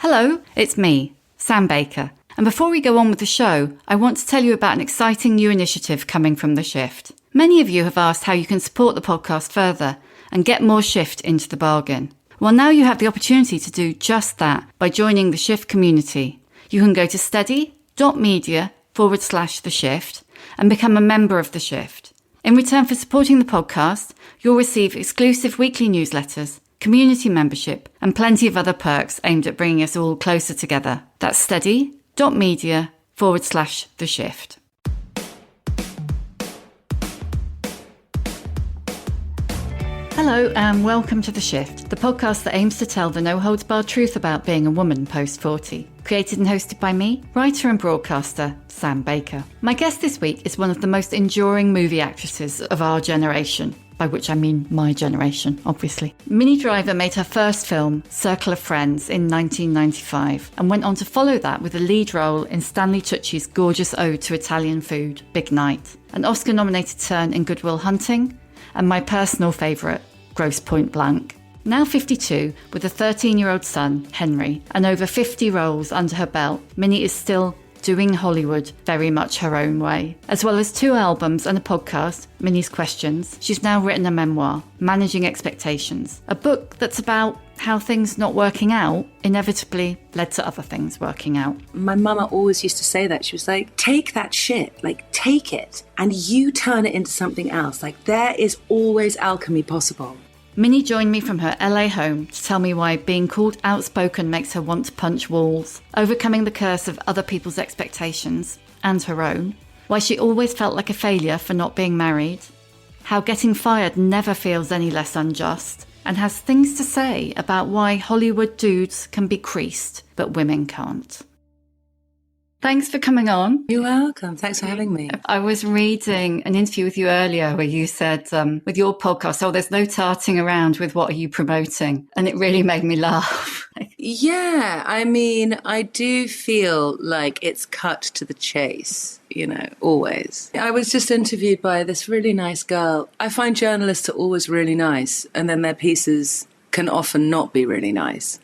Hello, it's me, Sam Baker. And before we go on with the show, I want to tell you about an exciting new initiative coming from The Shift. Many of you have asked how you can support the podcast further and get more Shift into the bargain. Well, now you have the opportunity to do just that by joining the Shift community. You can go to steady.media/The Shift and become a member of The Shift. In return for supporting the podcast, you'll receive exclusive weekly newsletters, community membership, and plenty of other perks aimed at bringing us all closer together. That's steady.media/The Shift. Hello and welcome to The Shift, the podcast that aims to tell the no-holds-barred truth about being a woman post-40. Created and hosted by me, writer and broadcaster, Sam Baker. My guest this week is one of the most enduring movie actresses of our generation, by which I mean my generation, obviously. Minnie Driver made her first film, Circle of Friends, in 1995, and went on to follow that with a lead role in Stanley Tucci's gorgeous ode to Italian food, Big Night, an Oscar-nominated turn in Goodwill Hunting, and my personal favourite, Grosse Point Blank. Now 52, with a 13-year-old son, Henry, and over 50 roles under her belt, Minnie is still doing Hollywood very much her own way. As well as 2 albums and a podcast, Minnie's Questions, she's now written a memoir, Managing Expectations, a book that's about how things not working out inevitably led to other things working out. My mama always used to say that. She was like, take that shit, take it, and you turn it into something else. There is always alchemy possible. Minnie joined me from her LA home to tell me why being called outspoken makes her want to punch walls, overcoming the curse of other people's expectations, and her own, why she always felt like a failure for not being married, how getting fired never feels any less unjust, and has things to say about why Hollywood dudes can be creased, but women can't. Thanks for coming on. You're welcome. Thanks for having me. I was reading an interview with you earlier where you said, with your podcast, there's no tarting around with what are you promoting? And it really made me laugh. Yeah, I do feel like it's cut to the chase, always. I was just interviewed by this really nice girl. I find journalists are always really nice, and then their pieces can often not be really nice.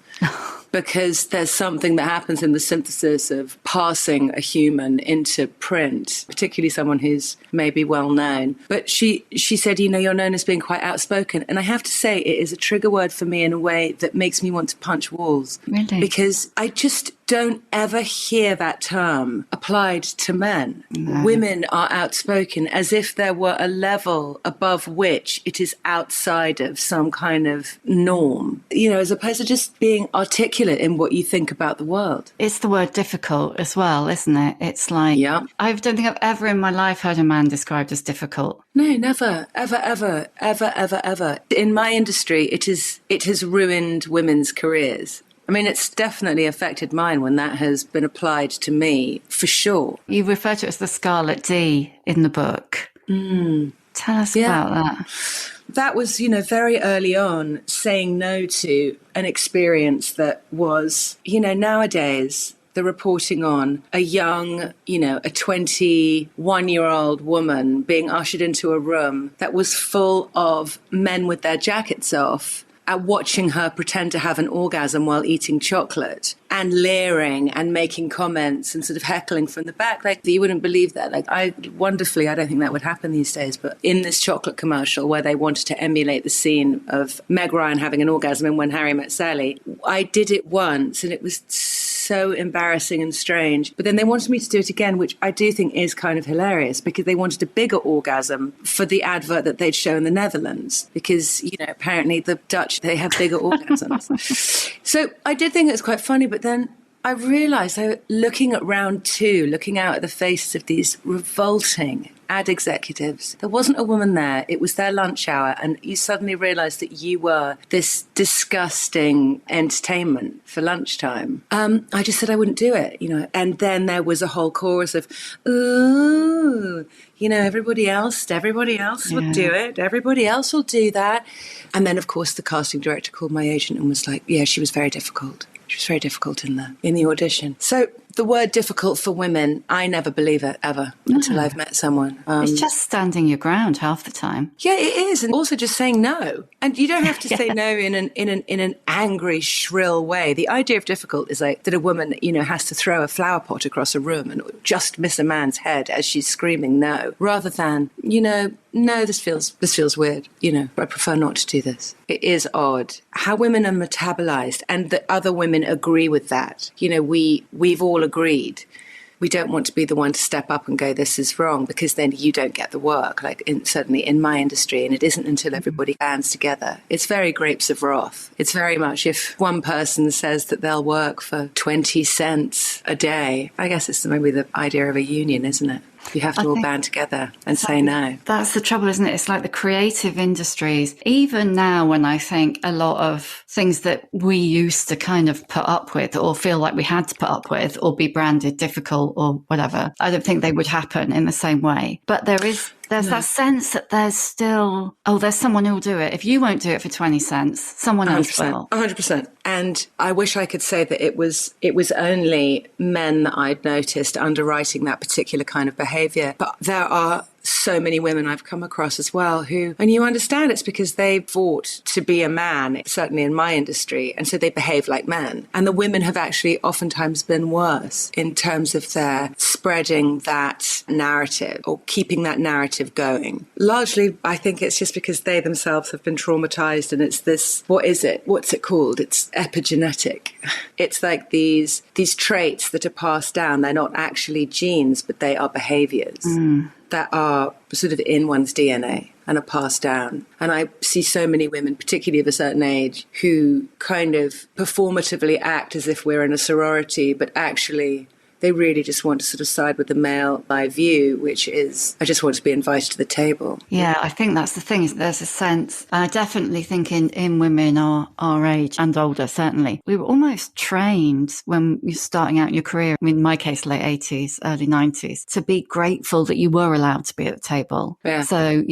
Because there's something that happens in the synthesis of passing a human into print, particularly someone who's maybe well known. But she said, you're known as being quite outspoken. And I have to say, it is a trigger word for me in a way that makes me want to punch walls. Really? Because I just don't ever hear that term applied to men. No. Women are outspoken as if there were a level above which it is outside of some kind of norm, as opposed to just being articulate in what you think about the world. It's the word difficult as well, isn't it? It's like, yeah. I don't think I've ever in my life heard a man described as difficult. No, never, ever, ever, ever, ever, ever. In my industry, it has ruined women's careers. It's definitely affected mine when that has been applied to me, for sure. You refer to it as the Scarlet D in the book. Tell us about that. That was, very early on, saying no to an experience that was, nowadays, the reporting on a young, a 21-year-old woman being ushered into a room that was full of men with their jackets off, at watching her pretend to have an orgasm while eating chocolate and leering and making comments and sort of heckling from the back. You wouldn't believe that. I don't think that would happen these days. But in this chocolate commercial where they wanted to emulate the scene of Meg Ryan having an orgasm in When Harry Met Sally, I did it once and it was so embarrassing and strange. But then they wanted me to do it again, which I do think is kind of hilarious because they wanted a bigger orgasm for the advert that they'd show in the Netherlands because, apparently the Dutch, they have bigger orgasms. So I did think it was quite funny, but then I realised, looking at round 2, looking out at the faces of these revolting ad executives, there wasn't a woman there. It was their lunch hour, and you suddenly realised that you were this disgusting entertainment for lunchtime. I just said I wouldn't do it, and then there was a whole chorus of, ooh, everybody else will do it. Everybody else will do that. And then, of course, the casting director called my agent and was like, yeah, she was very difficult. She was very difficult in the audition. So The word difficult for women, I never believe it ever until I've met someone. It's just standing your ground half the time. Yeah, it is. And also just saying no. And you don't have to say no in an angry, shrill way. The idea of difficult is like that a woman, has to throw a flower pot across a room and just miss a man's head as she's screaming no, rather than, no, this feels weird. I prefer not to do this. It is odd how women are metabolized, and that other women agree with that. We've all agreed. We don't want to be the one to step up and go, this is wrong, because then you don't get the work, certainly in my industry. And it isn't until everybody bands together. It's very grapes of wrath. It's very much if one person says that they'll work for 20 cents a day, I guess it's maybe the idea of a union, isn't it? You have to all band together and say no. That's the trouble, isn't it? It's like the creative industries. Even now, when I think a lot of things that we used to kind of put up with or feel like we had to put up with or be branded difficult or whatever, I don't think they would happen in the same way. But there's that sense that there's still, there's someone who'll do it. If you won't do it for 20 cents, someone else will. 100%. And I wish I could say that it was only men that I'd noticed underwriting that particular kind of behavior. But there are so many women I've come across as well who, and you understand it's because they fought to be a man, certainly in my industry, and so they behave like men. And the women have actually oftentimes been worse in terms of their spreading that narrative or keeping that narrative going. Largely, I think it's just because they themselves have been traumatized, and it's this, what is it? What's it called? It's epigenetic. It's like these traits that are passed down. They're not actually genes, but they are behaviors. That are sort of in one's DNA and are passed down. And I see so many women, particularly of a certain age, who kind of performatively act as if we're in a sorority, but actually they really just want to sort of side with the male by view, which is, I just want to be invited to the table. Yeah, I think that's the thing, is there's a sense, and I definitely think in women our age and older, certainly, we were almost trained when you're starting out your career, in my case, late 80s, early 90s, to be grateful that you were allowed to be at the table. Yeah. So,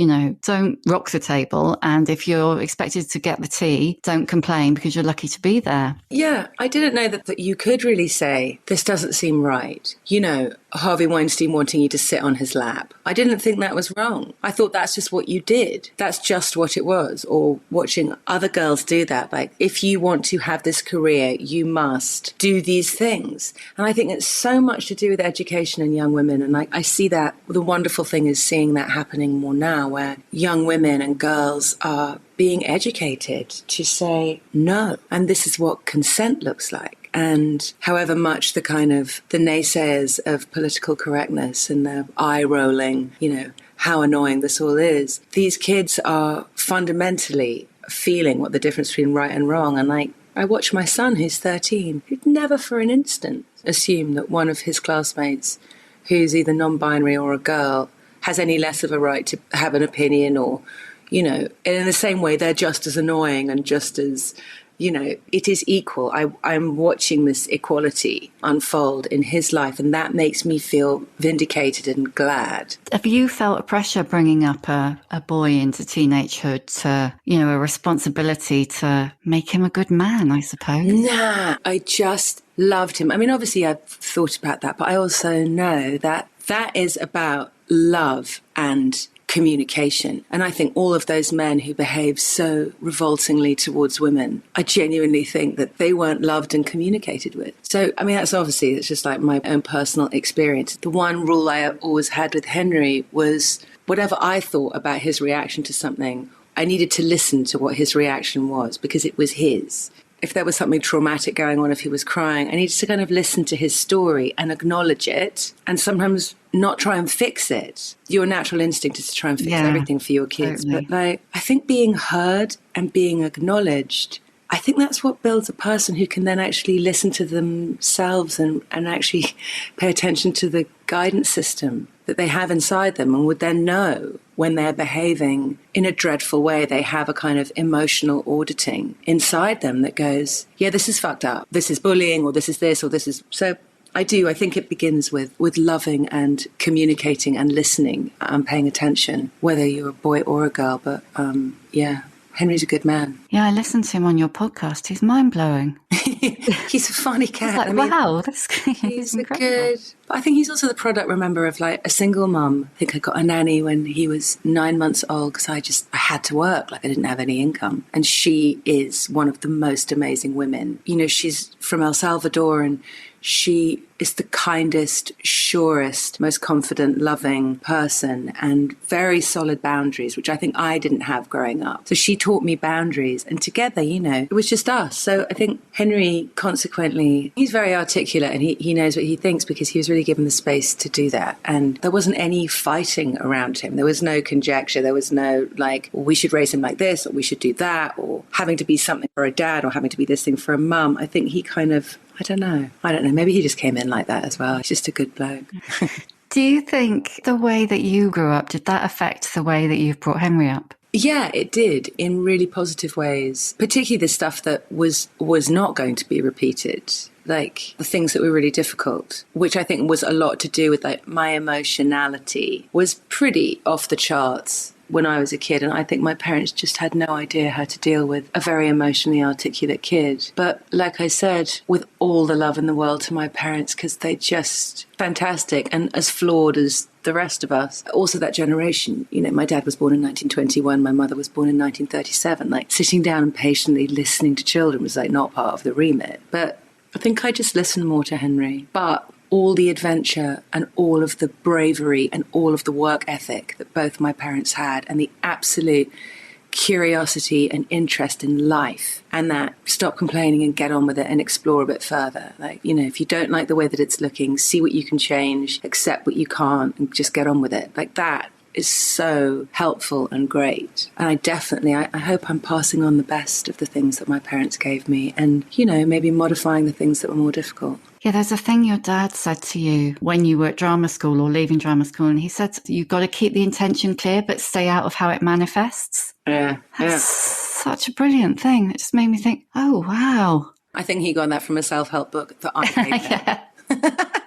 don't rock the table. And if you're expected to get the tea, don't complain because you're lucky to be there. Yeah, I didn't know that you could really say, this doesn't seem right. Harvey Weinstein wanting you to sit on his lap. I didn't think that was wrong. I thought that's just what you did. That's just what it was. Or watching other girls do that. Like, if you want to have this career, you must do these things. And I think it's so much to do with education in young women. And I see that the wonderful thing is seeing that happening more now, where young women and girls are being educated to say no. And this is what consent looks like. And however much the naysayers of political correctness and the eye rolling, how annoying this all is, these kids are fundamentally feeling what the difference between right and wrong. And I watch my son, who's 13, who'd never for an instant assume that one of his classmates who's either non-binary or a girl has any less of a right to have an opinion, or, and in the same way, they're just as annoying and just as, it is equal. I'm watching this equality unfold in his life, and that makes me feel vindicated and glad. Have you felt a pressure bringing up a boy into teenagehood to, a responsibility to make him a good man, I suppose? Nah, I just loved him. I mean, obviously I've thought about that, but I also know that is about love and communication. And I think all of those men who behave so revoltingly towards women, I genuinely think that they weren't loved and communicated with. So, I mean, it's just like my own personal experience. The one rule I always had with Henry was whatever I thought about his reaction to something, I needed to listen to what his reaction was, because it was his. If there was something traumatic going on, if he was crying, I needed to kind of listen to his story and acknowledge it, and sometimes not try and fix it. Your natural instinct is to try and fix everything for your kids. Totally. But I think being heard and being acknowledged, I think that's what builds a person who can then actually listen to themselves and actually pay attention to the guidance system that they have inside them, and would then know when they're behaving in a dreadful way. They have a kind of emotional auditing inside them that goes, yeah, this is fucked up. This is bullying, or this is this, or this is... So I think it begins with loving and communicating and listening and paying attention, whether you're a boy or a girl. But yeah. Henry's a good man. Yeah, I listened to him on your podcast. He's mind-blowing. He's a funny cat. It's like, wow, he's incredible. But I think he's also the product, remember, of like a single mum. I think I got a nanny when he was 9 months old because I had to work. Like I didn't have any income. And she is one of the most amazing women. You know, she's from El Salvador and she is the kindest, surest, most confident, loving person and very solid boundaries, which I think I didn't have growing up. So she taught me boundaries and together, you know, it was just us. So I think Henry, consequently, he's very articulate and he knows what he thinks because he was really given the space to do that. And there wasn't any fighting around him. There was no conjecture. There was no like, well, we should raise him like this or we should do that or having to be something for a dad or having to be this thing for a mum. I think he kind of, I don't know. Maybe he just came in like that as well. He's just a good bloke. Do you think the way that you grew up, did that affect the way that you've brought Henry up? Yeah, it did in really positive ways, particularly the stuff that was not going to be repeated, like the things that were really difficult, which I think was a lot to do with like my emotionality was pretty off the charts when I was a kid. And I think my parents just had no idea how to deal with a very emotionally articulate kid. But like I said, with all the love in the world to my parents, because they're just fantastic and as flawed as the rest of us. Also that generation, you know, my dad was born in 1921, my mother was born in 1937. Like sitting down and patiently listening to children was like not part of the remit. But I think I just listened more to Henry. But all the adventure and all of the bravery and all of the work ethic that both my parents had and the absolute curiosity and interest in life and that stop complaining and get on with it and explore a bit further. Like, you know, if you don't like the way that it's looking, see what you can change, accept what you can't and just get on with it. Like that is so helpful and great. And I hope I'm passing on the best of the things that my parents gave me and, you know, maybe modifying the things that were more difficult. Yeah, there's a thing your dad said to you when you were at drama school or leaving drama school, and he said you've got to keep the intention clear but stay out of how it manifests. That's such a brilliant thing. It just made me think, oh, wow. I think he got that from a self-help book that I made. Yeah.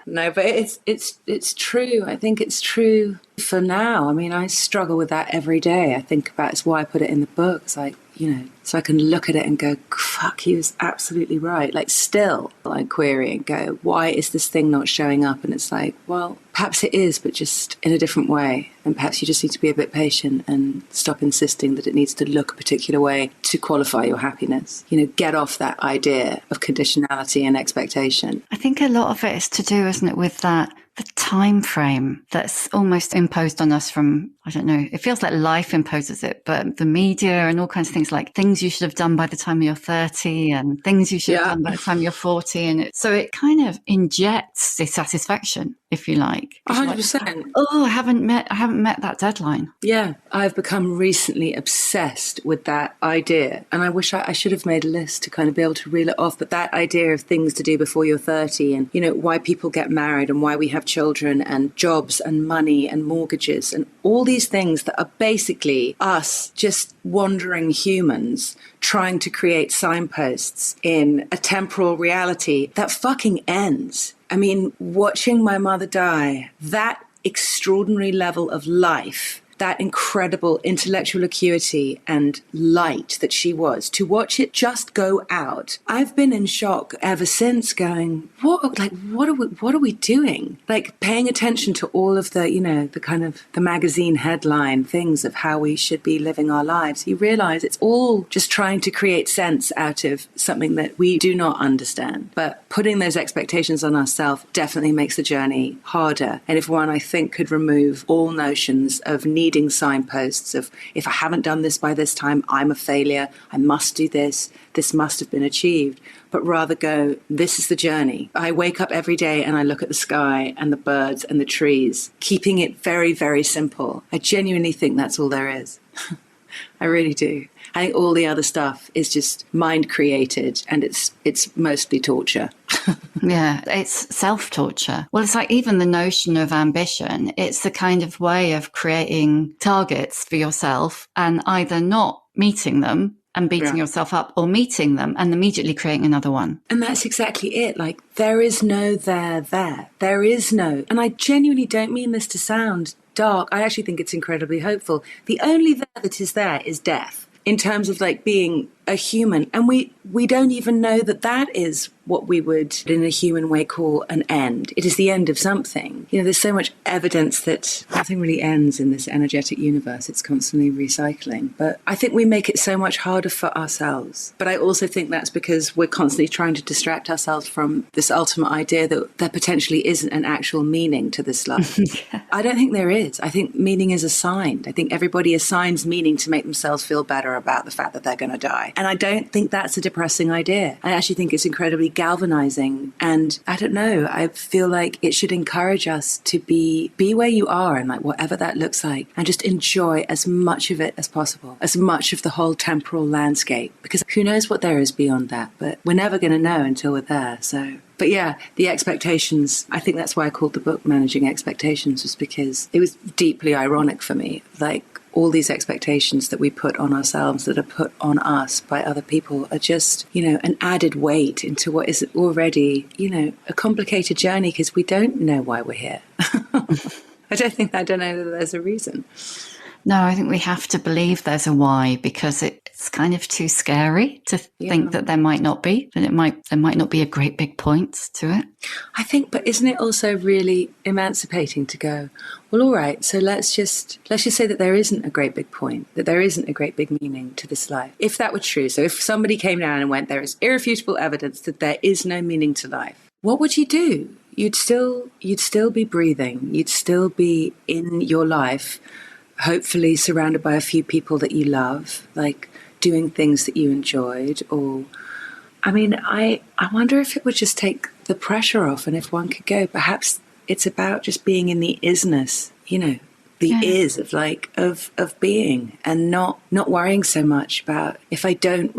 No, but it's true. I think it's true for now. I mean, I struggle with that every day. I think about it's why I put it in the book. It's like, you know, so I can look at it and go, fuck, he was absolutely right. Like still, like query and go, why is this thing not showing up? And it's like, well, perhaps it is, but just in a different way. And perhaps you just need to be a bit patient and stop insisting that it needs to look a particular way to qualify your happiness. You know, get off that idea of conditionality and expectation. I think a lot of it is to do, isn't it, with the time frame that's almost imposed on us from, I don't know, it feels like life imposes it, but the media and all kinds of things, like things you should have done by the time you're 30 and things you should have done by the time you're 40. And so it kind of injects dissatisfaction, if you like. 100%. Like, oh, I haven't met that deadline. Yeah, I've become recently obsessed with that idea. And I wish I should have made a list to kind of be able to reel it off. But that idea of things to do before you're 30 and, you know, why people get married and why we have children and jobs and money and mortgages and all these things that are basically us just wandering humans trying to create signposts in a temporal reality that fucking ends. I mean, watching my mother die, that extraordinary level of life, that incredible intellectual acuity and light that she was, to watch it just go out. I've been in shock ever since, going, what are we doing? Like paying attention to all of the, you know, the kind of the magazine headline things of how we should be living our lives. You realize it's all just trying to create sense out of something that we do not understand. But putting those expectations on ourselves definitely makes the journey harder. And if one, I think, could remove all notions of needing signposts of, if I haven't done this by this time, I'm a failure, I must do this must have been achieved, but rather go, this is the journey. I wake up every day and I look at the sky and the birds and the trees, keeping it very, very simple. I genuinely think that's all there is. I really do. I think all the other stuff is just mind created and it's mostly torture. Yeah, it's self-torture. Well, it's like even the notion of ambition, it's the kind of way of creating targets for yourself and either not meeting them and beating yourself up or meeting them and immediately creating another one. And that's exactly it. Like there is no there. There is no, and I genuinely don't mean this to sound dark. I actually think it's incredibly hopeful. The only there that is there is death. in terms of like being a human. And we don't even know that that is what we would in a human way call an end. It is the end of something. You know, there's so much evidence that nothing really ends in this energetic universe. It's constantly recycling. But I think we make it so much harder for ourselves. But I also think that's because we're constantly trying to distract ourselves from this ultimate idea that there potentially isn't an actual meaning to this life. Yeah. I don't think there is. I think meaning is assigned. I think everybody assigns meaning to make themselves feel better about the fact that they're going to die. And I don't think that's a depressing idea. I actually think it's incredibly galvanizing. And I don't know, I feel like it should encourage us to be where you are and like whatever that looks like, and just enjoy as much of it as possible, as much of the whole temporal landscape, because who knows what there is beyond that, but we're never going to know until we're there. So, but yeah, the expectations, I think that's why I called the book Managing Expectations, was because it was deeply ironic for me. Like, all these expectations that we put on ourselves, that are put on us by other people, are just, you know, an added weight into what is already, you know, a complicated journey, because we don't know why we're here. I don't know that there's a reason. No, I think we have to believe there's a why, because it's kind of too scary to think that there might not be, that there might not be a great big point to it. I think, but isn't it also really emancipating to go, well, all right, so let's just say that there isn't a great big point, that there isn't a great big meaning to this life. If that were true, so if somebody came down and went, there is irrefutable evidence that there is no meaning to life, what would you do? You'd still be breathing. You'd still be in your life, hopefully surrounded by a few people that you love, like doing things that you enjoyed. Or, I mean, I wonder if it would just take the pressure off, and if one could go, perhaps it's about just being in the is-ness, you know, the is of like, of being, and not worrying so much about if I don't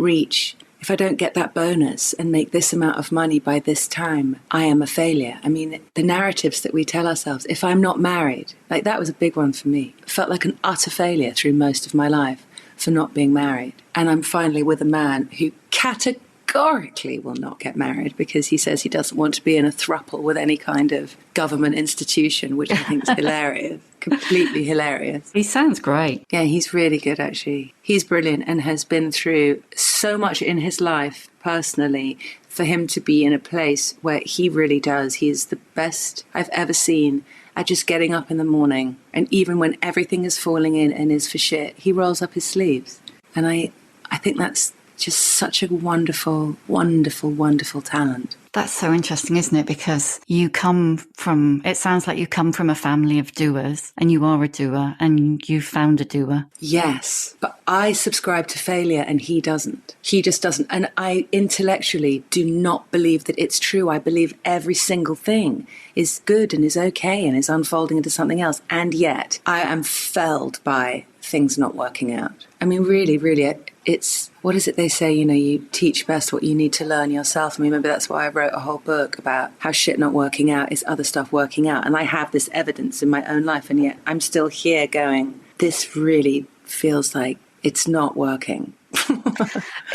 get that bonus and make this amount of money by this time, I am a failure. I mean, the narratives that we tell ourselves, if I'm not married, like that was a big one for me. I felt like an utter failure through most of my life for not being married. And I'm finally with a man who categorically will not get married because he says he doesn't want to be in a throuple with any kind of government institution, which I think is hilarious. Completely hilarious. He sounds great. Yeah, he's really good, actually. He's brilliant and has been through so much in his life personally for him to be in a place where he really does. He is the best I've ever seen at just getting up in the morning. And even when everything is falling in and is for shit, he rolls up his sleeves. And I think that's just such a wonderful, wonderful, wonderful talent. That's so interesting, isn't it? Because it sounds like you come from a family of doers, and you are a doer, and you found a doer. Yes, but I subscribe to failure and he doesn't. He just doesn't. And I intellectually do not believe that it's true. I believe every single thing is good and is okay and is unfolding into something else. And yet I am felled by things not working out. I mean, really, really, it's, what is it they say, you know, you teach best what you need to learn yourself. I mean, maybe that's why I wrote a whole book about how shit not working out is other stuff working out. And I have this evidence in my own life, and yet I'm still here going, this really feels like it's not working.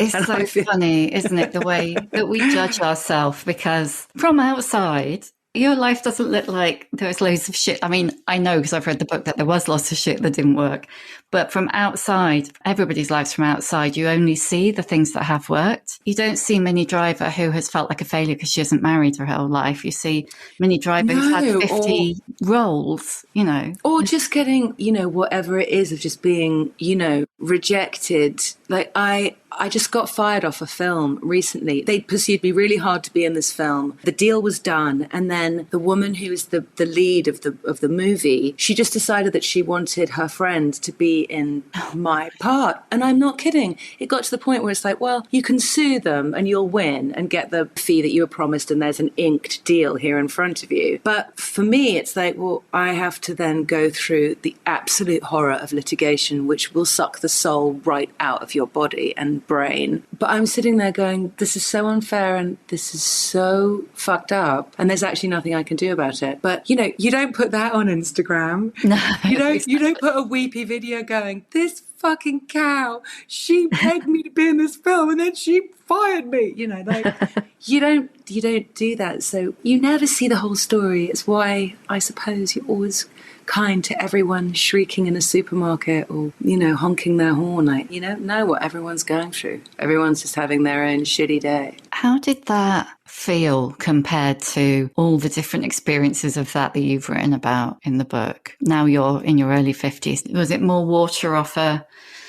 It's so funny, isn't it, the way that we judge ourselves, because from outside, your life doesn't look like there's loads of shit. I mean, I know because I've read the book that there was lots of shit that didn't work. But from outside, everybody's lives from outside, you only see the things that have worked. You don't see Minnie Driver, who has felt like a failure because she hasn't married her whole life. You see Minnie Driver, who's had 50 roles, you know. Or just getting, you know, whatever it is of just being, you know, rejected. Like I just got fired off a film recently. They pursued me really hard to be in this film. The deal was done. And then the woman who is the lead of the movie, she just decided that she wanted her friend to be in my part. And I'm not kidding. It got to the point where it's like, well, you can sue them and you'll win and get the fee that you were promised. And there's an inked deal here in front of you. But for me, it's like, well, I have to then go through the absolute horror of litigation, which will suck the soul right out of your body and brain. But I'm sitting there going, this is so unfair and this is so fucked up, and there's actually nothing I can do about it. But you know, you don't put that on Instagram. No, you don't put a weepy video going, this fucking cow. She begged me to be in this film and then she fired me. You know, like you don't do that. So you never see the whole story. It's why I suppose you're always kind to everyone shrieking in a supermarket or, you know, honking their horn. Like, you don't know what everyone's going through. Everyone's just having their own shitty day. How did that feel compared to all the different experiences of that you've written about in the book? Now you're in your early 50s. Was it more water off a...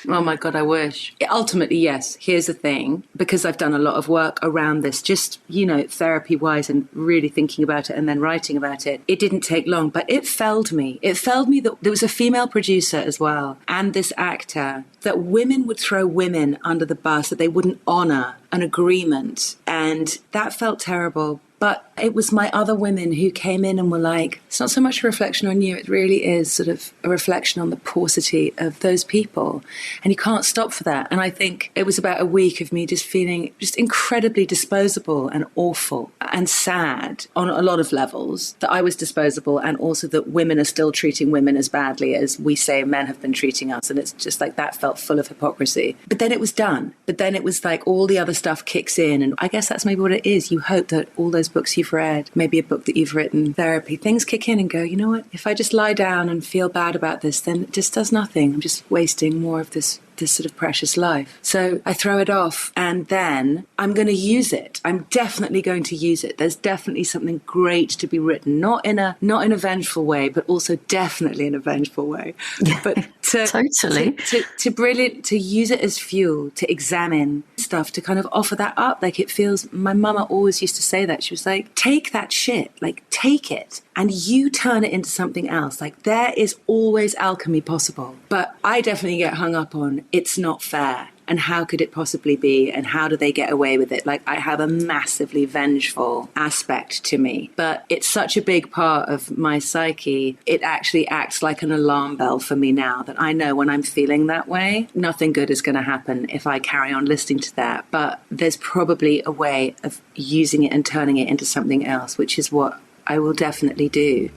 Oh my God, I wish. Ultimately, yes. Here's the thing, because I've done a lot of work around this, just, you know, therapy-wise and really thinking about it and then writing about it. It didn't take long, but it felled me. It felled me that there was a female producer as well and this actor, that women would throw women under the bus, that they wouldn't honor an agreement. And that felt terrible. But it was my other women who came in and were like, it's not so much a reflection on you, it really is sort of a reflection on the paucity of those people. And you can't stop for that. And I think it was about a week of me just feeling just incredibly disposable and awful and sad on a lot of levels, that I was disposable and also that women are still treating women as badly as we say men have been treating us. And it's just like that felt full of hypocrisy. But then it was done. But then it was like all the other stuff kicks in. And I guess that's maybe what it is. You hope that all those books you've read, maybe a book that you've written, therapy, things kick in and go, you know what, if I just lie down and feel bad about this, then it just does nothing. I'm just wasting more of this sort of precious life. So I throw it off and then I'm going to use it. I'm definitely going to use it. There's definitely something great to be written, not in a vengeful way, but also definitely in a vengeful way. But Totally. to use it as fuel, to examine stuff, to kind of offer that up. Like it feels, my mama always used to say that. She was like, take that shit, like take it and you turn it into something else. Like there is always alchemy possible. But I definitely get hung up on it's not fair. And how could it possibly be? And how do they get away with it? Like I have a massively vengeful aspect to me, but it's such a big part of my psyche. It actually acts like an alarm bell for me now that I know when I'm feeling that way, nothing good is going to happen if I carry on listening to that. But there's probably a way of using it and turning it into something else, which is what I will definitely do.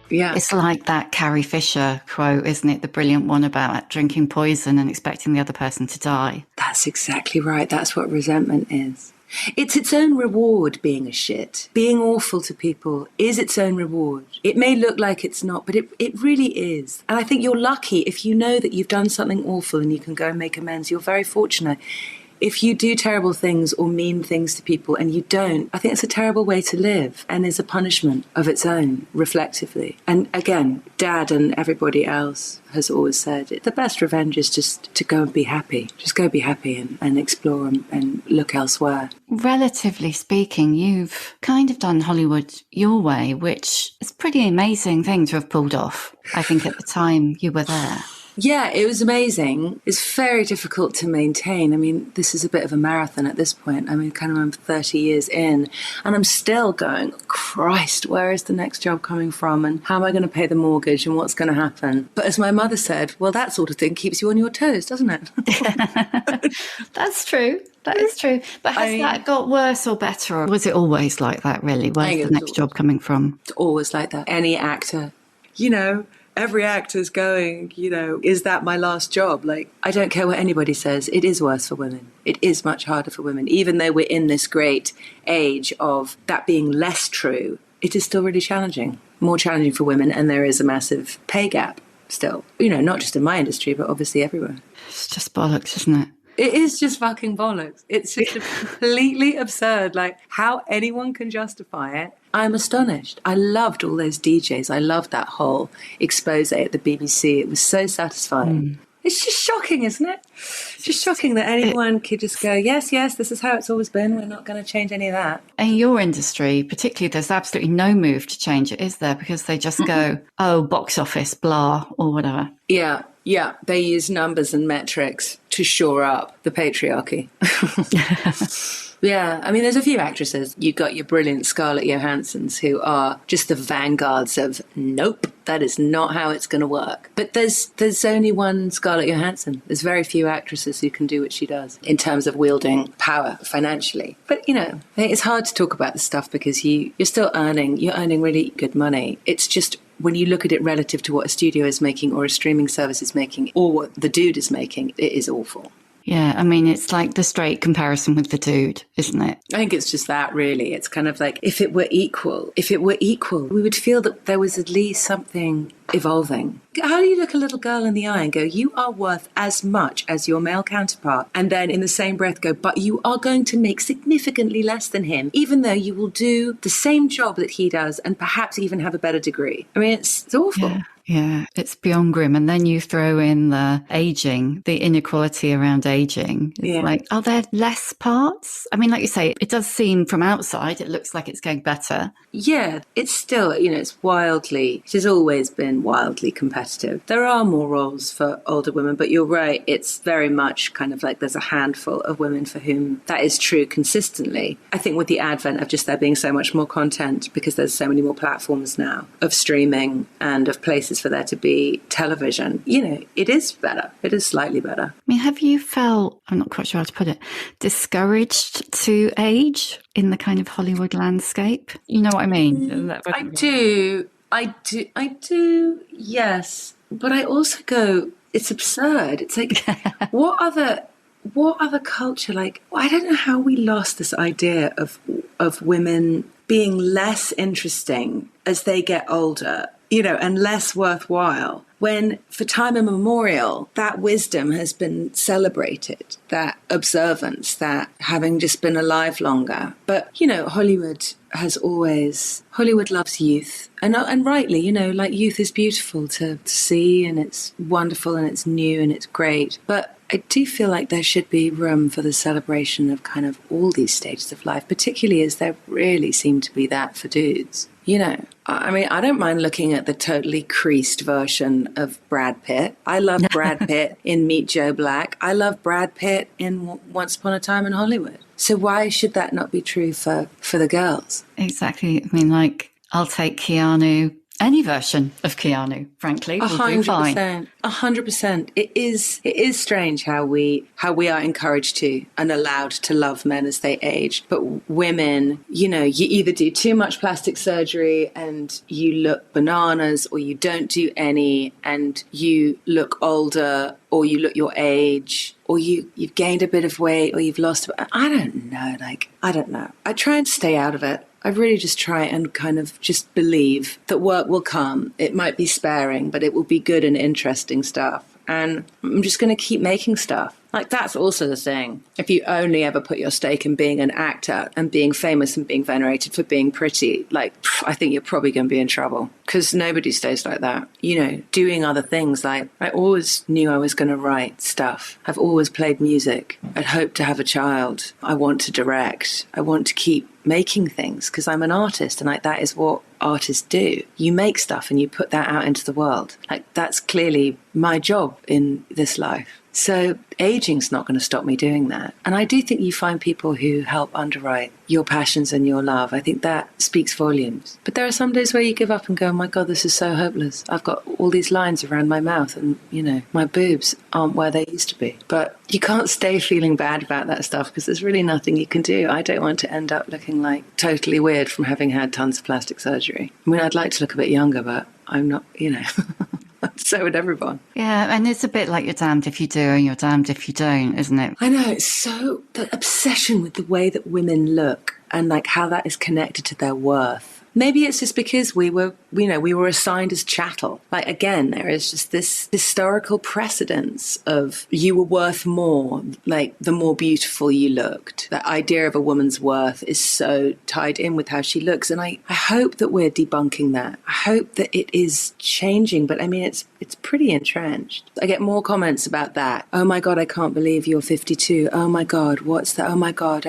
Yeah. It's like that Carrie Fisher quote, isn't it? The brilliant one about drinking poison and expecting the other person to die. That's exactly right. That's what resentment is. It's its own reward, being a shit. Being awful to people is its own reward. It may look like it's not, but it really is. And I think you're lucky if you know that you've done something awful and you can go and make amends. You're very fortunate. If you do terrible things or mean things to people and you don't, I think it's a terrible way to live and is a punishment of its own, reflectively. And again, Dad and everybody else has always said the best revenge is just to go and be happy. Just go be happy and explore and look elsewhere. Relatively speaking, you've kind of done Hollywood your way, which is a pretty amazing thing to have pulled off, I think, at the time you were there. Yeah, it was amazing. It's very difficult to maintain. I mean, this is a bit of a marathon at this point. I mean, kind of I'm 30 years in and I'm still going, Christ, where is the next job coming from? And how am I going to pay the mortgage and what's going to happen? But as my mother said, well, that sort of thing keeps you on your toes, doesn't it? That's true. That is true. But has that got worse or better? Or was it always like that, really? Where's the next job coming from? It's always like that. Any actor, you know, every actor's going, you know, is that my last job? Like, I don't care what anybody says. It is worse for women. It is much harder for women. Even though we're in this great age of that being less true, it is still really challenging. More challenging for women. And there is a massive pay gap still. You know, not just in my industry, but obviously everywhere. It's just bollocks, isn't it? It is just fucking bollocks. It's just completely absurd. Like, how anyone can justify it. I'm astonished. I loved all those DJs. I loved that whole expose at the BBC. It was so satisfying. It's just shocking, isn't it? It's just shocking that anyone could just go, yes, this is how it's always been. We're not going to change any of that. In your industry, particularly, there's absolutely no move to change it, is there? Because they just go, oh, box office, blah, or whatever. Yeah. They use numbers and metrics to shore up the patriarchy. Yeah, I mean, there's a few actresses. You've got your brilliant Scarlett Johanssons who are just the vanguards of nope. That is not how it's going to work. But there's only one Scarlett Johansson. There's very few actresses who can do what she does in terms of wielding power financially. But, you know, it's hard to talk about this stuff because you're still earning really good money. It's just when you look at it relative to what a studio is making or a streaming service is making or what the dude is making, it is awful. Yeah, I mean, it's like the straight comparison with the dude, isn't it? I think it's just that, really. It's kind of like, if it were equal, we would feel that there was at least something evolving. How do you look a little girl in the eye and go, you are worth as much as your male counterpart, and then in the same breath go, but you are going to make significantly less than him, even though you will do the same job that he does and perhaps even have a better degree? I mean, it's awful. Yeah, it's beyond grim. And then you throw in the aging, the inequality around aging. It's like, are there less parts? I mean, like you say, it does seem from outside, it looks like it's going better. Yeah, it's still, you know, it has always been wildly competitive. There are more roles for older women, but you're right, it's very much kind of like there's a handful of women for whom that is true consistently. I think with the advent of just there being so much more content, because there's so many more platforms now of streaming and of places for there to be television, you know, it is better. It is slightly better. I mean, have you felt, I'm not quite sure how to put it, discouraged to age in the kind of Hollywood landscape? You know what I mean? I do, yes. But I also go, it's absurd. It's like, what other culture, like, I don't know how we lost this idea of women being less interesting as they get older, you know, and less worthwhile, when for time immemorial, that wisdom has been celebrated, that observance, that having just been alive longer. But, you know, Hollywood loves youth. And rightly, you know, like, youth is beautiful to see, and it's wonderful and it's new and it's great. But I do feel like there should be room for the celebration of kind of all these stages of life, particularly as there really seem to be that for dudes. You know, I mean, I don't mind looking at the totally creased version of Brad Pitt. I love Brad Pitt in Meet Joe Black. I love Brad Pitt in Once Upon a Time in Hollywood. So why should that not be true for the girls? Exactly. I mean, like, I'll take Keanu, any version of Keanu, frankly. 100%. 100%. It is strange how we are encouraged to and allowed to love men as they age. But women, you know, you either do too much plastic surgery and you look bananas, or you don't do any and you look older, or you look your age, or you've gained a bit of weight, or you've lost. I don't know. I don't know. I try and stay out of it. I really just try and kind of just believe that work will come. It might be sparing, but it will be good and interesting stuff. And I'm just going to keep making stuff. Like, that's also the thing. If you only ever put your stake in being an actor and being famous and being venerated for being pretty, like, I think you're probably going to be in trouble, because nobody stays like that. You know, doing other things. Like, I always knew I was going to write stuff. I've always played music. I'd hoped to have a child. I want to direct. I want to keep making things because I'm an artist, and like, that is what artists do. You make stuff and you put that out into the world. Like, that's clearly my job in this life. So aging's not going to stop me doing that. And I do think you find people who help underwrite your passions and your love. I think that speaks volumes. But there are some days where you give up and go, oh my God, this is so hopeless. I've got all these lines around my mouth and, you know, my boobs aren't where they used to be. But you can't stay feeling bad about that stuff because there's really nothing you can do. I don't want to end up looking like totally weird from having had tons of plastic surgery. I mean, I'd like to look a bit younger, but I'm not, you know. So would everyone. Yeah, and it's a bit like you're damned if you do and you're damned if you don't, isn't it? I know, it's so, the obsession with the way that women look and like how that is connected to their worth. Maybe it's just because we were assigned as chattel. Like, again, there is just this historical precedence of you were worth more, like, the more beautiful you looked. That idea of a woman's worth is so tied in with how she looks. And I hope that we're debunking that. I hope that it is changing. But I mean, it's pretty entrenched. I get more comments about that. Oh my God, I can't believe you're 52. Oh my God, what's that? Oh my God,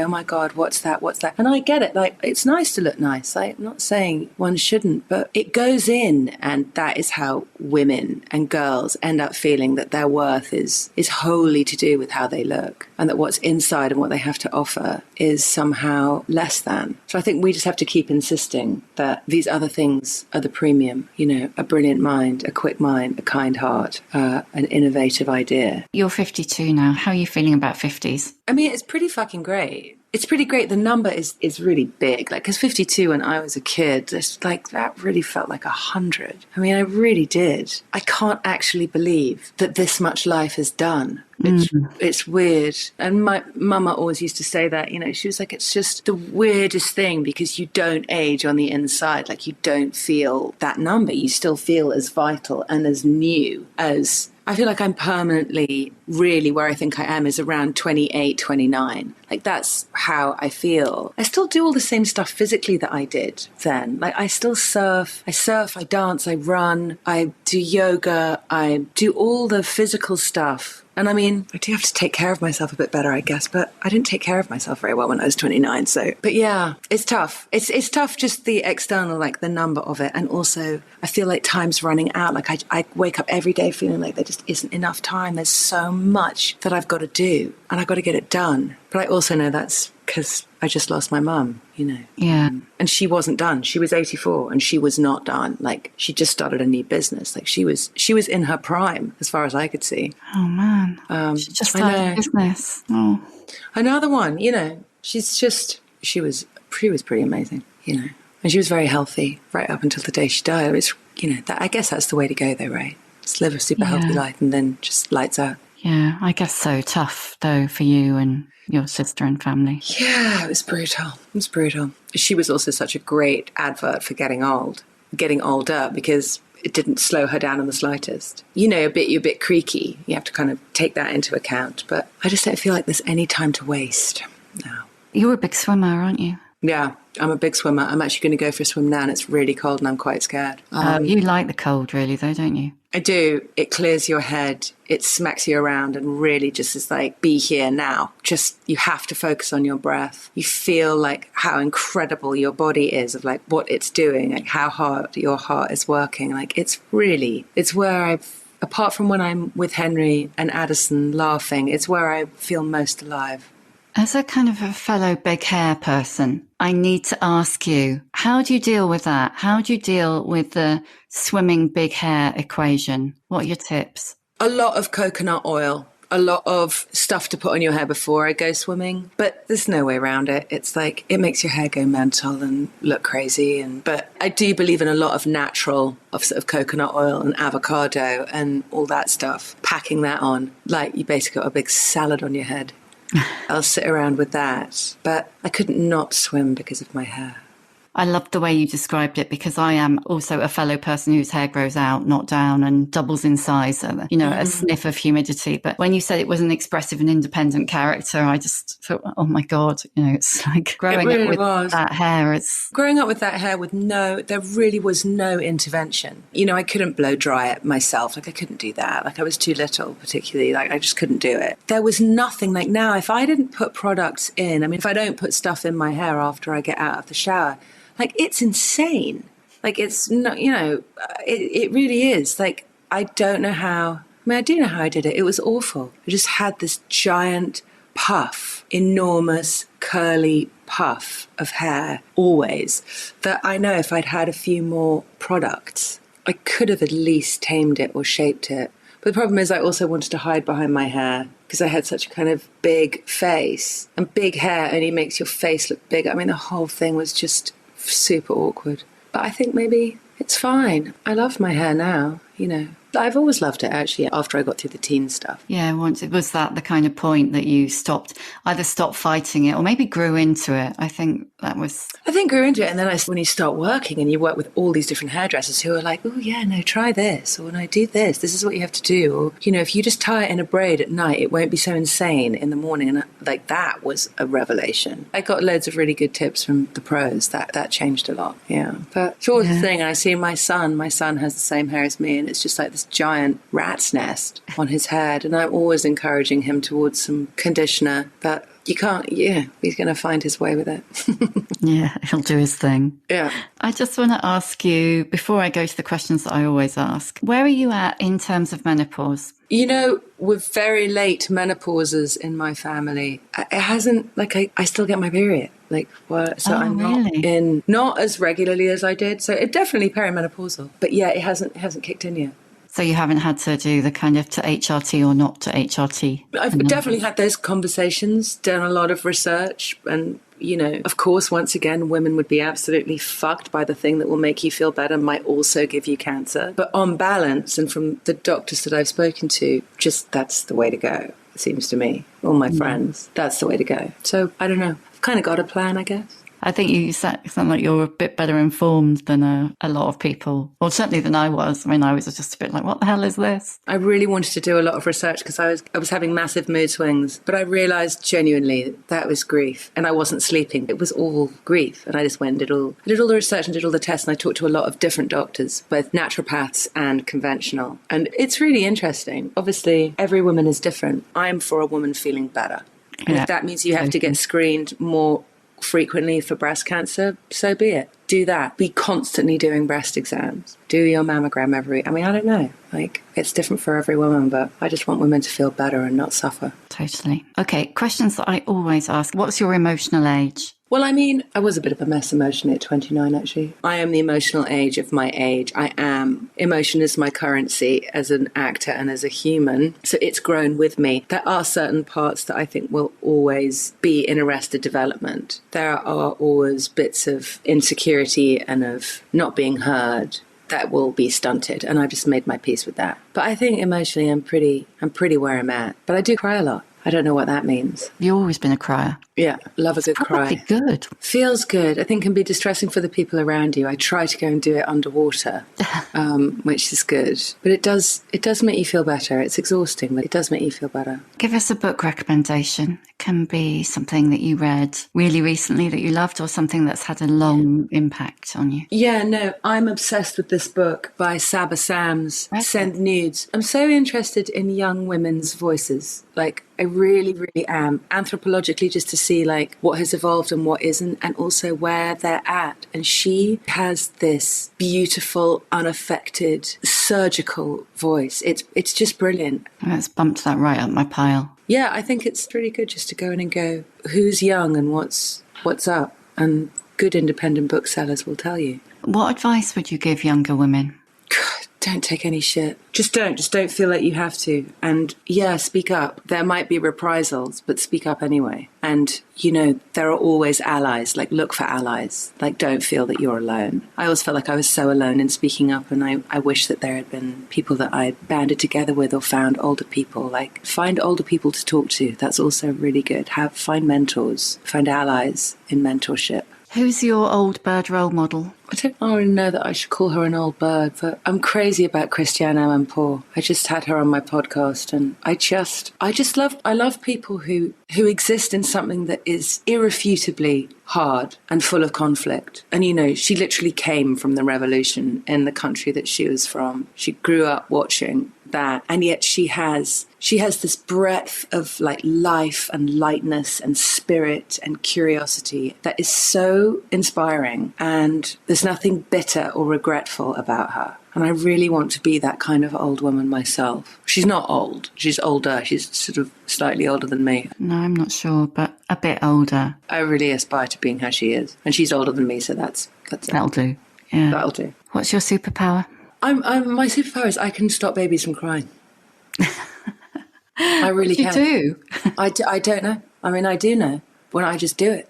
what's that? And I get it. Like, it's nice to look nice. I'm not saying saying one shouldn't, but it goes in, and that is how women and girls end up feeling that their worth is wholly to do with how they look, and that what's inside and what they have to offer is somehow less than. So I think we just have to keep insisting that these other things are the premium, you know, a brilliant mind, a quick mind, a kind heart, an innovative idea. You're 52 now. How are you feeling about 50s? I mean, it's pretty fucking great. It's pretty great. The number is really big. Like, because 52 when I was a kid, just like that really felt like 100. I mean, I really did. I can't actually believe that this much life is done. It's weird. And my mama always used to say that, you know, she was like, it's just the weirdest thing because you don't age on the inside. Like, you don't feel that number. You still feel as vital and as new as... I feel like I'm permanently really where I think I am is around 28, 29. Like, that's how I feel. I still do all the same stuff physically that I did then. Like, I still surf, I dance, I run, I do yoga, I do all the physical stuff. And I mean, I do have to take care of myself a bit better, I guess, but I didn't take care of myself very well when I was 29. So, but yeah, it's tough. It's tough, just the external, like the number of it. And also I feel like time's running out. Like I wake up every day feeling like there just isn't enough time. There's so much that I've got to do and I've got to get it done. But I also know that's because I just lost my mum, you know. Yeah. And she wasn't done. She was 84 and she was not done. Like, she just started a new business. Like, she was in her prime as far as I could see. Oh, man. She just started a business. Oh. Another one, you know, she was pretty amazing, you know. And she was very healthy right up until the day she died. It's, you know, I guess that's the way to go though, right? Just live a super healthy life and then just lights out. Yeah, I guess so. Tough, though, for you and your sister and family. Yeah, it was brutal. It was brutal. She was also such a great advert for getting older, because it didn't slow her down in the slightest. You know, you're a bit creaky. You have to kind of take that into account. But I just don't feel like there's any time to waste now. You're a big swimmer, aren't you? Yeah, I'm a big swimmer. I'm actually going to go for a swim now, and it's really cold and I'm quite scared. You like the cold, really, though, don't you? I do. It clears your head. It smacks you around and really just is like, be here now. Just, you have to focus on your breath. You feel like how incredible your body is, of like what it's doing, like how hard your heart is working. Like, it's where apart from when I'm with Henry and Addison laughing, it's where I feel most alive. As a kind of a fellow big hair person, I need to ask you, how do you deal with that? How do you deal with the swimming big hair equation? What are your tips? A lot of coconut oil, a lot of stuff to put on your hair before I go swimming, but there's no way around it. It's like, it makes your hair go mental and look crazy. But I do believe in a lot of natural, of sort of coconut oil and avocado and all that stuff, packing that on. Like, you basically got a big salad on your head. I'll sit around with that, but I couldn't not swim because of my hair. I loved the way you described it, because I am also a fellow person whose hair grows out, not down, and doubles in size. So, you know, a sniff of humidity. But when you said it was an expressive and independent character, I just thought, oh my God, you know, it's like growing up with that hair. Growing up with that hair with there really was no intervention. You know, I couldn't blow dry it myself. Like, I couldn't do that. Like, I was too little, particularly. Like, I just couldn't do it. There was nothing. Like, now, if I didn't put products in, I mean, if I don't put stuff in my hair after I get out of the shower, like, it's insane. Like, it's not, you know, it really is. Like, I don't know how, I mean, I do know how I did it. It was awful. I just had this giant puff, enormous curly puff of hair always, that I know if I'd had a few more products, I could have at least tamed it or shaped it. But the problem is I also wanted to hide behind my hair because I had such a kind of big face, and big hair only makes your face look big. I mean, the whole thing was just super awkward. But I think maybe it's fine. I love my hair now, you know. I've always loved it, actually, after I got through the teen stuff. Yeah, once it was that the kind of point that you either stopped fighting it or maybe grew into it. I think grew into it. And then when you start working and you work with all these different hairdressers who are like, oh yeah, no, try this, or no, do this. This is what you have to do. Or, you know, if you just tie it in a braid at night, it won't be so insane in the morning. And like, that was a revelation. I got loads of really good tips from the pros. That changed a lot. Yeah. But it's always the thing. And I see my son has the same hair as me, and it's just like this giant rat's nest on his head, and I'm always encouraging him towards some conditioner, but You can't, he's going to find his way with it. Yeah, he'll do his thing. Yeah. I just want to ask you, before I go to the questions that I always ask, where are you at in terms of menopause? We're very late menopauses in my family. It hasn't, I still get my period. I'm really? not as regularly as I did. So it definitely perimenopausal. But yeah, it hasn't kicked in yet. So you haven't had to do the kind of to HRT or not to HRT? I've definitely had those conversations, done a lot of research, and of course, once again, women would be absolutely fucked by the thing that will make you feel better, might also give you cancer. But on balance, and from the doctors that I've spoken to, just that's the way to go, it seems to me. All my friends, that's the way to go. So I don't know. I've kind of got a plan, I guess. I think you sound like you're a bit better informed than a lot of people, or certainly than I was. I mean, I was just a bit like, what the hell is this? I really wanted to do a lot of research because I was having massive mood swings, but I realised genuinely that was grief, and I wasn't sleeping. It was all grief, and I just went and I did all the research and did all the tests, and I talked to a lot of different doctors, both naturopaths and conventional, and it's really interesting. Obviously, every woman is different. I'm for a woman feeling better, and if that means you have to get screened more frequently for breast cancer, so be it. Do that. Be constantly doing breast exams. Do your mammogram I don't know. It's different for every woman, but I just want women to feel better and not suffer. Totally. Okay, questions that I always ask. What's your emotional age? Well, I was a bit of a mess emotionally at 29, actually. I am the emotional age of my age. I am. Emotion is my currency as an actor and as a human. So it's grown with me. There are certain parts that I think will always be in arrested development. There are always bits of insecurity and of not being heard that will be stunted. And I've just made my peace with that. But I think emotionally I'm pretty where I'm at. But I do cry a lot. I don't know what that means. You've always been a crier. Yeah, love a good cry. Good. Feels good. I think can be distressing for the people around you. I try to go and do it underwater, which is good. But it does make you feel better. It's exhausting, but it does make you feel better. Give us a book recommendation. It can be something that you read really recently that you loved, or something that's had a long impact on you. Yeah, no, I'm obsessed with this book by Saba Sams, Send Nudes. I'm so interested in young women's voices. I really, really am. Anthropologically, just to see what has evolved and what isn't, and also where they're at. And she has this beautiful, unaffected, surgical voice. It's just brilliant. Let's bump that right up my pile. Yeah, I think it's really good just to go in and go, who's young and what's up? And good independent booksellers will tell you. What advice would you give younger women? Don't take any shit. Just don't feel like you have to. And speak up. There might be reprisals, but speak up anyway. And, there are always allies. Look for allies. Don't feel that you're alone. I always felt like I was so alone in speaking up, and I wish that there had been people that I banded together with, or found older people. Find older people to talk to. That's also really good. Find mentors. Find allies in mentorship. Who's your old bird role model? I don't already know that I should call her an old bird, but I'm crazy about Christiane Amanpour. I just had her on my podcast, and I love people who exist in something that is irrefutably hard and full of conflict. And she literally came from the revolution in the country that she was from. She grew up watching that, and yet she has this breadth of life and lightness and spirit and curiosity that is so inspiring, and there's nothing bitter or regretful about her. And I really want to be that kind of old woman myself. She's not old. She's older. She's sort of slightly older than me. No, I'm not sure, but a bit older. I really aspire to being how she is. And she's older than me, so that's it. That'll do. Yeah. That'll do. What's your superpower? My superpower is I can stop babies from crying. I really can. You do? I don't know. I do know. When I just do it.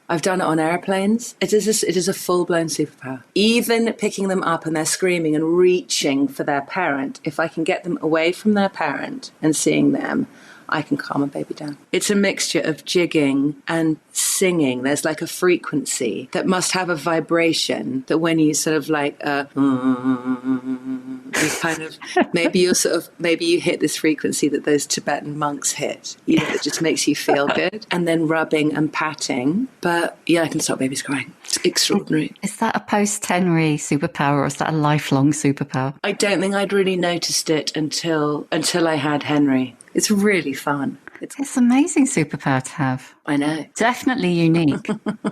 I've done it on airplanes. It is a full-blown superpower. Even picking them up and they're screaming and reaching for their parent, if I can get them away from their parent and seeing them, I can calm a baby down. It's a mixture of jigging and singing. There's a frequency that must have a vibration that when you sort of you kind of, maybe you hit this frequency that those Tibetan monks hit, that just makes you feel good. And then rubbing and patting. But I can stop babies crying. It's extraordinary. Is that a post-Henry superpower, or is that a lifelong superpower? I don't think I'd really noticed it until I had Henry. It's really fun. It's an amazing superpower to have. I know. Definitely unique.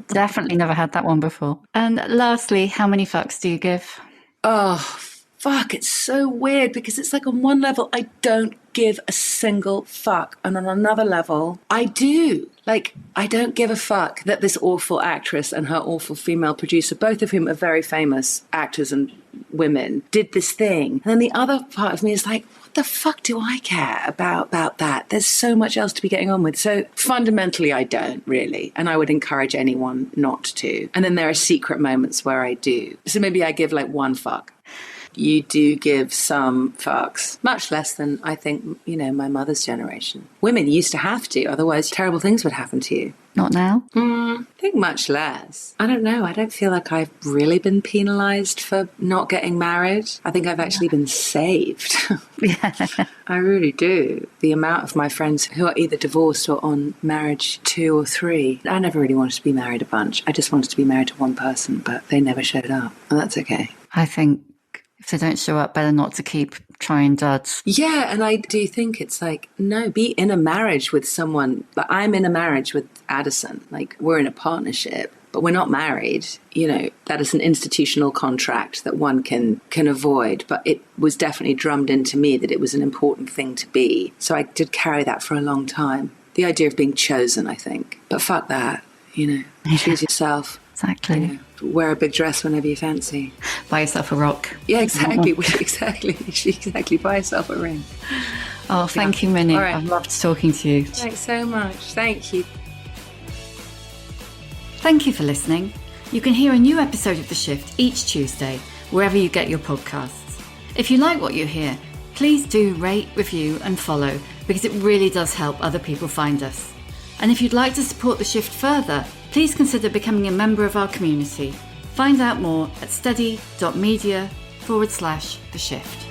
Definitely never had that one before. And lastly, how many fucks do you give? Oh, fuck. It's so weird because it's like on one level, I don't give a single fuck. And on another level, I do. Like, I don't give a fuck that this awful actress and her awful female producer, both of whom are very famous actors and women, did this thing. And then the other part of me is like, what the fuck do I care about that? There's so much else to be getting on with. So fundamentally, I don't really. And I would encourage anyone not to. And then there are secret moments where I do. So maybe I give like one fuck. You do give some fucks, much less than I think, my mother's generation. Women used to have to, otherwise terrible things would happen to you. Not now? I think much less. I don't know. I don't feel like I've really been penalised for not getting married. I think I've actually been saved. Yeah. I really do. The amount of my friends who are either divorced or on marriage 2 or 3. I never really wanted to be married a bunch. I just wanted to be married to one person, but they never showed up. And that's okay. I think if they don't show up, better not to keep trying duds. Yeah, and I do think it's like, no, be in a marriage with someone. But I'm in a marriage with Addison. Like, we're in a partnership, but we're not married. That is an institutional contract that one can avoid. But it was definitely drummed into me that it was an important thing to be. So I did carry that for a long time. The idea of being chosen, I think. But fuck that, choose yourself. Exactly. Wear a big dress whenever you fancy. Buy yourself a rock. Yeah, exactly. Exactly. Buy yourself a ring. Oh, thank you, Minnie. All right. I've loved talking to you. Thanks so much. Thank you. Thank you for listening. You can hear a new episode of The Shift each Tuesday, wherever you get your podcasts. If you like what you hear, please do rate, review and follow, because it really does help other people find us. And if you'd like to support The Shift further, please consider becoming a member of our community. Find out more at steady.media/The Shift.